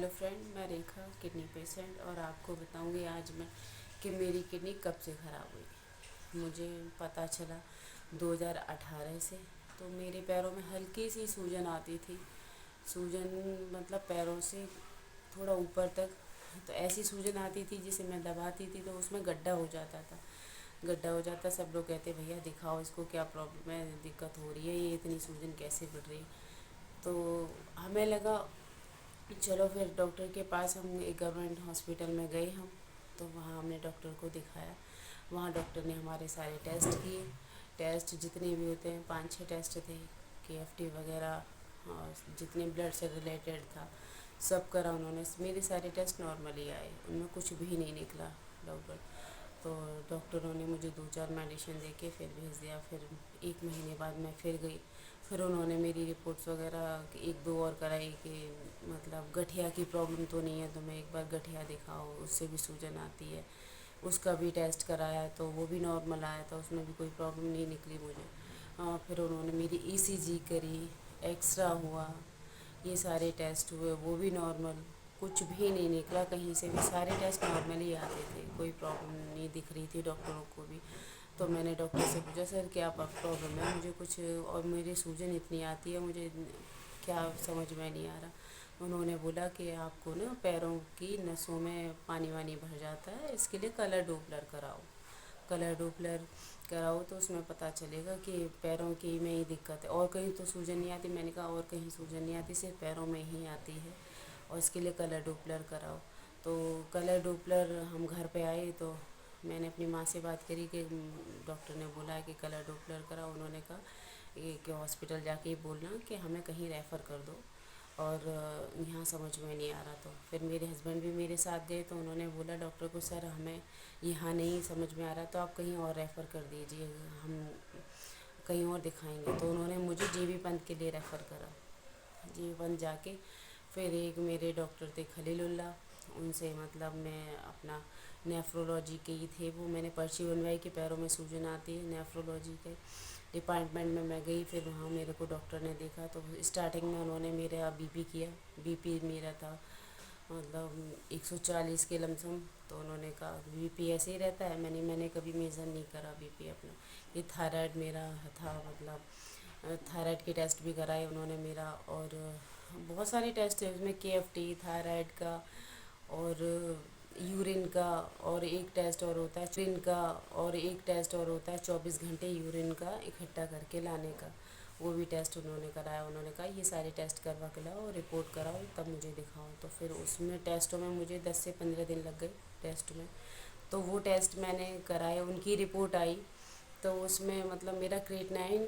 Hello friend, मैं रेखा kidney patient और आपको बताऊंगी आज मैं कि मेरी किडनी कब से ख़राब हुई। मुझे पता चला 2018 से। तो मेरे पैरों में हल्की सी सूजन आती थी। सूजन मतलब पैरों से थोड़ा ऊपर तक। तो ऐसी सूजन आती थी जिसे मैं दबाती थी तो उसमें गड्ढा हो जाता था। गड्ढा हो जाता, सब लोग कहते भैया दिखाओ इसको, क्या प्रॉब्लम है, दिक्कत हो रही है, ये इतनी सूजन कैसे बढ़ रही। तो हमें लगा चलो फिर डॉक्टर के पास हम एक गवर्नमेंट हॉस्पिटल में गए हम। तो वहाँ हमने डॉक्टर को दिखाया। वहाँ डॉक्टर ने हमारे सारे टेस्ट किए। टेस्ट जितने भी होते हैं 5-6 टेस्ट थे, KFT वगैरह और जितने ब्लड से रिलेटेड था सब करा उन्होंने। मेरे सारे टेस्ट नॉर्मली आए, उनमें कुछ भी नहीं निकला डॉक्टर। तो डॉक्टरों ने मुझे 2-4 मेडिसिन दे के फिर भेज दिया। फिर 1 महीने बाद मैं फिर गई। फिर उन्होंने मेरी रिपोर्ट्स वगैरह 1-2 और कराई कि मतलब गठिया की प्रॉब्लम तो नहीं है, तो मैं एक बार गठिया दिखाओ, उससे भी सूजन आती है। उसका भी टेस्ट कराया तो वो भी नॉर्मल आया था, उसमें भी कोई प्रॉब्लम नहीं निकली मुझे। फिर उन्होंने मेरी ECG करी, एक्सरा हुआ, ये सारे टेस्ट हुए, वो भी नॉर्मल, कुछ भी नहीं निकला कहीं से भी। सारे टेस्ट नॉर्मल ही आते थे, कोई प्रॉब्लम नहीं दिख रही थी डॉक्टरों को भी। तो मैंने डॉक्टर से पूछा सर क्या प्रॉब्लम है मुझे कुछ, और मेरी सूजन इतनी आती है, मुझे क्या समझ में नहीं आ रहा। उन्होंने बोला कि आपको ना पैरों की नसों में पानी वानी भर जाता है, इसके लिए कलर डोपलर कराओ। कलर डोपलर कराओ तो उसमें पता चलेगा कि पैरों की में ही दिक्कत है, और कहीं तो सूजन नहीं आती। मैंने कहा और कहीं सूजन नहीं आती, सिर्फ पैरों में ही आती है, और इसके लिए कलर डोपलर कराओ। तो कलर डोपलर हम घर पे आए तो मैंने अपनी माँ से बात करी कि डॉक्टर ने बोला है कि कलर डोपलर कराओ। उन्होंने कहा कि हॉस्पिटल जाके बोलना कि हमें कहीं रेफ़र कर दो, और यहाँ समझ में नहीं आ रहा। तो फिर मेरे हस्बैंड भी मेरे साथ गए तो उन्होंने बोला डॉक्टर को सर हमें यहाँ नहीं समझ में आ रहा तो आप कहीं और रेफ़र कर दीजिए, हम कहीं और दिखाएंगे। तो उन्होंने मुझे GV पंत के लिए रेफ़र करा। GV पंत जाके फिर एक मेरे डॉक्टर थे खलीलुल्लाह, उनसे मतलब मैं अपना नेफ्रोलॉजी के ही थे वो, मैंने पर्ची बनवाई कि पैरों में सूजन आती है। नेफ्रोलॉजी के डिपार्टमेंट में मैं गई, फिर वहाँ मेरे को डॉक्टर ने देखा। तो स्टार्टिंग में उन्होंने मेरा BP किया। BP मेरा था मतलब 140 के लमसम। तो उन्होंने कहा BP ऐसे ही रहता है। मैंने कभी मेज़र नहीं करा BP अपना। ये थायराइड मेरा था, मतलब थायराइड के टेस्ट भी कराए उन्होंने मेरा, और बहुत सारे टेस्ट है उसमें, KFT थायराइड का और यूरिन का, और एक टेस्ट और होता है यूरिन का, और एक टेस्ट और होता है 24 घंटे यूरिन का इकट्ठा करके लाने का, वो भी टेस्ट उन्होंने कराया। उन्होंने कहा ये सारे टेस्ट करवा के लाओ और रिपोर्ट कराओ तब मुझे दिखाओ। तो फिर उसमें टेस्टों में मुझे 10 से 15 दिन लग गए टेस्ट में। तो वो टेस्ट मैंने कराए, उनकी रिपोर्ट आई तो उसमें मतलब मेरा क्रिएटिनिन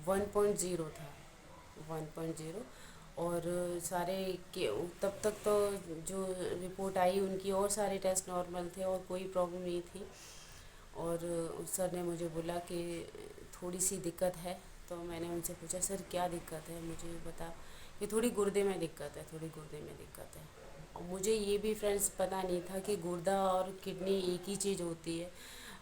1.0 था, 1.0। और सारे के तब तक तो जो रिपोर्ट आई उनकी, और सारे टेस्ट नॉर्मल थे और कोई प्रॉब्लम नहीं थी। और सर ने मुझे बोला कि थोड़ी सी दिक्कत है। तो मैंने उनसे पूछा सर क्या दिक्कत है, मुझे बता। कि थोड़ी गुर्दे में दिक्कत है, थोड़ी गुर्दे में दिक्कत है। और मुझे ये भी फ्रेंड्स पता नहीं था कि गुर्दा और किडनी एक ही चीज़ होती है।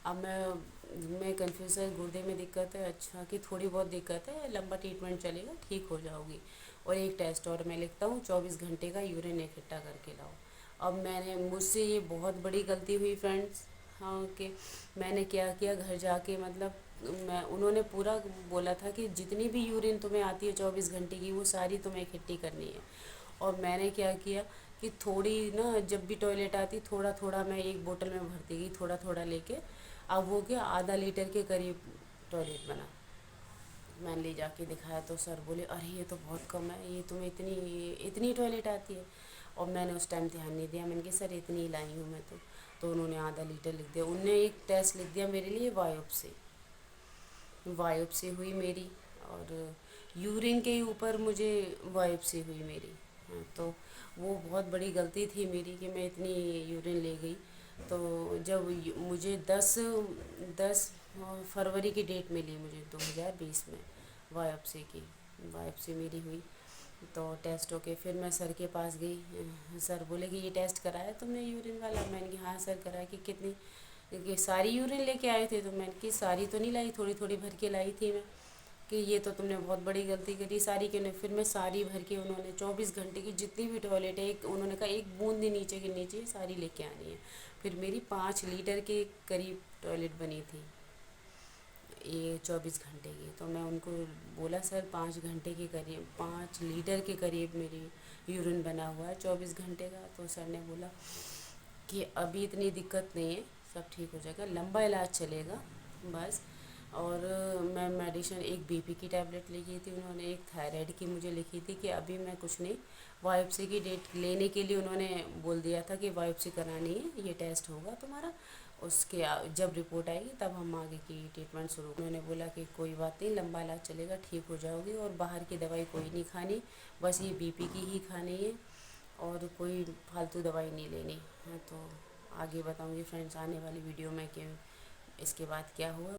अब मैं कंफ्यूज है, गुर्दे में दिक्कत है, अच्छा कि थोड़ी बहुत दिक्कत है, लंबा ट्रीटमेंट चलेगा, ठीक हो जाओगी। और एक टेस्ट और मैं लिखता हूँ, 24 घंटे का यूरिन इकट्ठा करके लाओ। अब मुझसे ये बहुत बड़ी गलती हुई फ्रेंड्स। हाँ कि मैंने क्या किया घर जाके, मतलब उन्होंने पूरा बोला था कि जितनी भी यूरिन तुम्हें आती है 24 घंटे की वो सारी तुम्हें इकट्ठी करनी है। और मैंने क्या किया कि थोड़ी ना, जब भी टॉयलेट आती थोड़ा थोड़ा मैं एक बोतल में भरती गई, थोड़ा थोड़ा लेके। अब वो क्या आधा लीटर के करीब टॉयलेट बना। मैंने ले जाके दिखाया तो सर बोले अरे ये तो बहुत कम है, ये तुम्हें इतनी इतनी टॉयलेट आती है। और मैंने उस टाइम ध्यान नहीं दिया, मैंने कहा सर इतनी ही लाई हूँ मैं तो उन्होंने आधा लीटर लिख दिया। उनने एक टेस्ट लिख दिया मेरे लिए, वायोप्सी हुई मेरी, और यूरिन के ऊपर मुझे वायोप्सी हुई मेरी। हाँ, तो वो बहुत बड़ी गलती थी मेरी कि मैं इतनी यूरिन ले गई। तो जब मुझे 10 फरवरी की डेट मिली मुझे 2020 में वायोप्सी मेरी हुई। तो टेस्ट होके फिर मैं सर के पास गई। सर बोले कि ये टेस्ट कराया तुमने यूरिन वाला? मैंने कहा हाँ सर कराया। कि कितनी, कि सारी यूरिन लेके आए थे? तो मैंने कि सारी तो नहीं लाई, थोड़ी थोड़ी भर के लाई थी मैं। کہ ये तो तुमने बहुत बड़ी गलती करी सारी के ने। फिर मैं सारी भर के, उन्होंने 24 घंटे की जितनी भी टॉयलेट है, एक उन्होंने कहा एक बूंद ही नीचे गिरनी चाहिए, सारी लेके आनी है। फिर मेरी 5 लीटर के करीब टॉयलेट बनी थी ये 24 घंटे की। तो मैं उनको बोला सर 5 घंटे के करीब, 5 लीटर के करीब मेरी यूरिन बना हुआ है 24 घंटे का। तो सर ने बोला कि अभी इतनी दिक्कत नहीं है, सब ठीक हो जाएगा, लंबा इलाज चलेगा बस। और मैं मेडिसिन, एक बीपी की टैबलेट लिखी थी उन्होंने, एक थायराइड की मुझे लिखी थी कि अभी मैं कुछ नहीं। बायोप्सी की डेट लेने के लिए उन्होंने बोल दिया था कि बायोप्सी करानी है, ये टेस्ट होगा तुम्हारा, उसके जब रिपोर्ट आएगी तब हम आगे की ट्रीटमेंट शुरू। उन्होंने बोला कि कोई बात नहीं, लंबा इलाज चलेगा, ठीक हो जाओगी, और बाहर की दवाई कोई नहीं खानी, बस ये बीपी की ही खानी है, और कोई फालतू दवाई नहीं लेनी है। तो आगे बताऊंगी फ्रेंड्स आने वाली वीडियो में कि इसके बाद क्या हुआ।